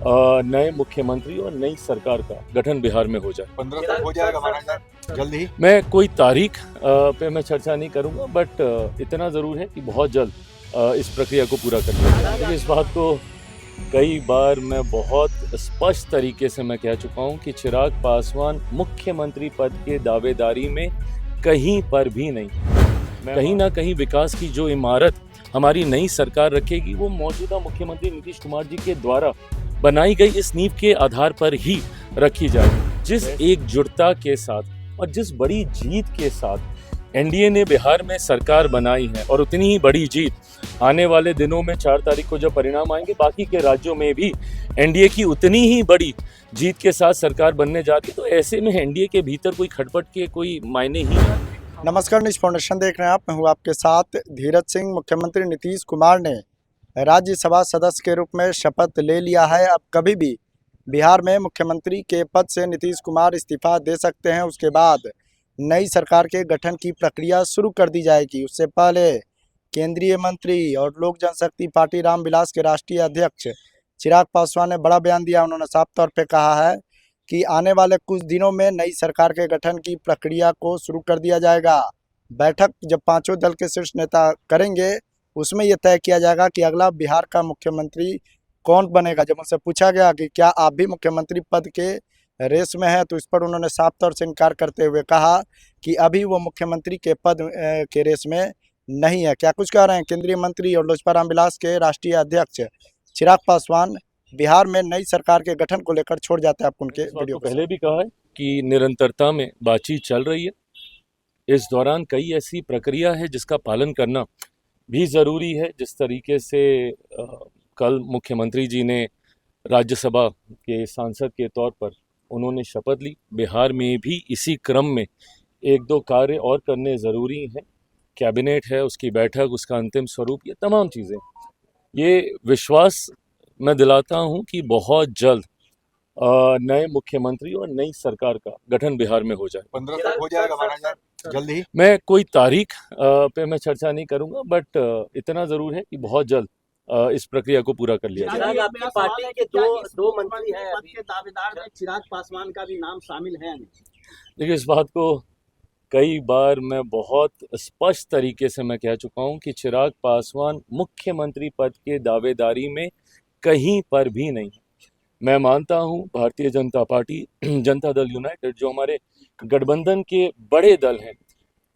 नए मुख्यमंत्री और नई सरकार का गठन बिहार में हो जाए। 15 तक हो जाएगा महाराज जल्द ही। मैं कोई तारीख पे मैं चर्चा नहीं करूंगा, बट इतना ज़रूर है कि बहुत जल्द इस प्रक्रिया को पूरा कर लिया जाएगा। इस बात को कई बार मैं बहुत स्पष्ट तरीके से मैं कह चुका हूं कि चिराग पासवान मुख्यमंत्री पद के दावेदारी में कहीं पर भी नहीं। कहीं ना कहीं विकास की जो इमारत हमारी नई सरकार रखेगी वो मौजूदा मुख्यमंत्री नीतीश कुमार जी के द्वारा बनाई गई इस नींव के आधार पर ही रखी जाएगी। जिस एकजुटता के साथ और जिस बड़ी जीत के साथ एनडीए ने बिहार में सरकार बनाई है, और उतनी ही बड़ी जीत आने वाले दिनों में 4 तारीख को जब परिणाम आएंगे बाकी के राज्यों में भी एनडीए की उतनी ही बड़ी जीत के साथ सरकार बनने जा रही है, तो ऐसे में एनडीए के भीतर कोई खटपट के कोई मायने ही नहीं। नमस्कार, न्यूज़ फाउंडेशन देख रहे हैं आप। मैं हूं आपके साथ धीरज सिंह। मुख्यमंत्री नीतीश कुमार ने राज्यसभा सदस्य के रूप में शपथ ले लिया है। अब कभी भी बिहार में मुख्यमंत्री के पद से नीतीश कुमार इस्तीफा दे सकते हैं। उसके बाद नई सरकार के गठन की प्रक्रिया शुरू कर दी जाएगी। उससे पहले केंद्रीय मंत्री और लोक जनशक्ति पार्टी रामविलास के राष्ट्रीय अध्यक्ष चिराग पासवान ने बड़ा बयान दिया। उन्होंने साफ तौर पर कहा है कि आने वाले कुछ दिनों में नई सरकार के गठन की प्रक्रिया को शुरू कर दिया जाएगा। बैठक जब पांचों दल के शीर्ष नेता करेंगे उसमें यह तय किया जाएगा कि अगला बिहार का मुख्यमंत्री कौन बनेगा। जब उनसे पूछा गया कि क्या आप भी मुख्यमंत्री पद के रेस में हैं, तो इस पर उन्होंने साफ तौर से इनकार करते हुए कहा कि अभी वो मुख्यमंत्री के पद के रेस में नहीं है। क्या कुछ कह रहे हैं केंद्रीय मंत्री और लोजपा रामविलास के राष्ट्रीय अध्यक्ष चिराग पासवान बिहार में नई सरकार के गठन को लेकर छोड़ जाते हैं। आप उनके वीडियो पहले भी कहा है कि निरंतरता में बातचीत चल रही है। इस दौरान कई ऐसी प्रक्रिया है जिसका पालन करना भी ज़रूरी है। जिस तरीके से कल मुख्यमंत्री जी ने राज्यसभा के सांसद के तौर पर उन्होंने शपथ ली, बिहार में भी इसी क्रम में 1-2 कार्य और करने ज़रूरी हैं। कैबिनेट है, उसकी बैठक, उसका अंतिम स्वरूप, ये तमाम चीज़ें, ये विश्वास मैं दिलाता हूं कि बहुत जल्द नए मुख्यमंत्री और नई सरकार का गठन बिहार में हो जाए। 15 तक हो जाएगा महाराज जल्द ही। मैं कोई तारीख पे मैं चर्चा नहीं करूंगा, बट इतना ज़रूर है कि बहुत जल्द इस प्रक्रिया को पूरा कर लिया जाए। आपकी पार्टी के दो मंत्री हैं पद के दावेदार में चिराग पासवान का भी नाम शामिल है। देखिए, इस बात को कई बार मैं बहुत स्पष्ट तरीके से मैं कह चुका हूं कि चिराग पासवान मुख्यमंत्री पद के दावेदारी में कहीं पर भी नहीं। मैं मानता हूं भारतीय जनता पार्टी, जनता दल यूनाइटेड, जो हमारे गठबंधन के बड़े दल हैं,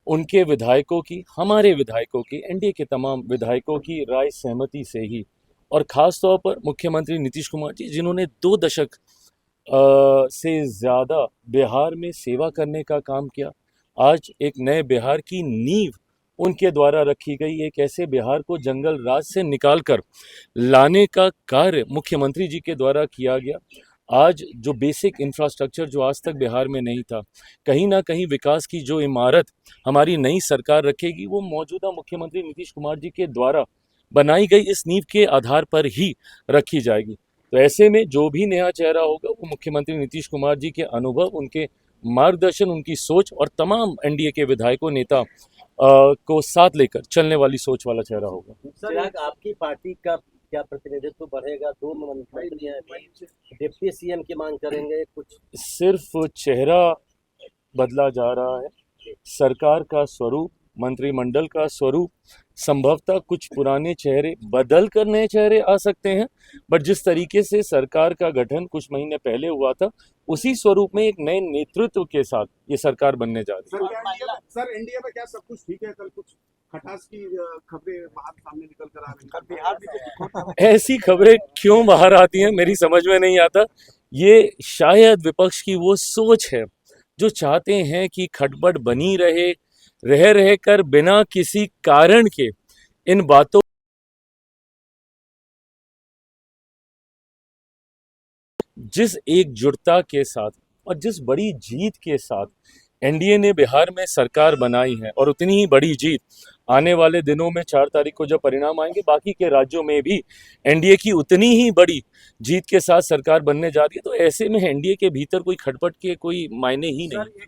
उनके विधायकों की, हमारे विधायकों की, एनडीए के तमाम विधायकों की राय सहमति से ही, और ख़ास तौर पर मुख्यमंत्री नीतीश कुमार जी जिन्होंने 2 दशक से ज़्यादा बिहार में सेवा करने का काम किया, आज एक नए बिहार की नींव उनके द्वारा रखी गई। एक ऐसे बिहार को जंगल राज से निकालकर लाने का कार्य मुख्यमंत्री जी के द्वारा किया गया। आज जो बेसिक इंफ्रास्ट्रक्चर जो आज तक बिहार में नहीं था, कहीं ना कहीं विकास की जो इमारत हमारी नई सरकार रखेगी वो मौजूदा मुख्यमंत्री नीतीश कुमार जी के द्वारा बनाई गई इस नींव के आधार पर ही रखी जाएगी। तो ऐसे में जो भी नया चेहरा होगा वो मुख्यमंत्री नीतीश कुमार जी के अनुभव, उनके मार्गदर्शन, उनकी सोच और तमाम एनडीए के विधायकों, नेता को साथ लेकर चलने वाली सोच वाला चेहरा होगा। चिराग, आपकी पार्टी का क्या प्रतिनिधित्व बढ़ेगा? 2 मंत्री हैं, डिप्टी सीएम की मांग करेंगे? कुछ सिर्फ चेहरा बदला जा रहा है, सरकार का स्वरूप, मंत्रिमंडल का स्वरूप, संभवतः कुछ पुराने चेहरे बदल कर नए चेहरे आ सकते हैं, बट जिस तरीके से सरकार का गठन कुछ महीने पहले हुआ था उसी स्वरूप में एक नए नेतृत्व के साथ ये सरकार बनने जा रही है। सर, एनडीए में क्या सब कुछ ठीक है? कल कुछ खटास की खबरें बाहर सामने निकल कर आ रही हैं। बिहार भी ऐसी खबरें क्यों बाहर आती हैं मेरी समझ में नहीं आता। ये शायद विपक्ष की वो सोच है जो चाहते हैं कि खटपट बनी रह कर बिना किसी कारण के इन बातों, जिस एकजुटता के साथ और जिस बड़ी जीत के साथ एनडीए ने बिहार में सरकार बनाई है, और उतनी ही बड़ी जीत आने वाले दिनों में 4 तारीख को जब परिणाम आएंगे बाकी के राज्यों में भी एनडीए की उतनी ही बड़ी जीत के साथ सरकार बनने जा रही है, तो ऐसे में एनडीए के भीतर कोई खटपट के कोई मायने ही नहीं।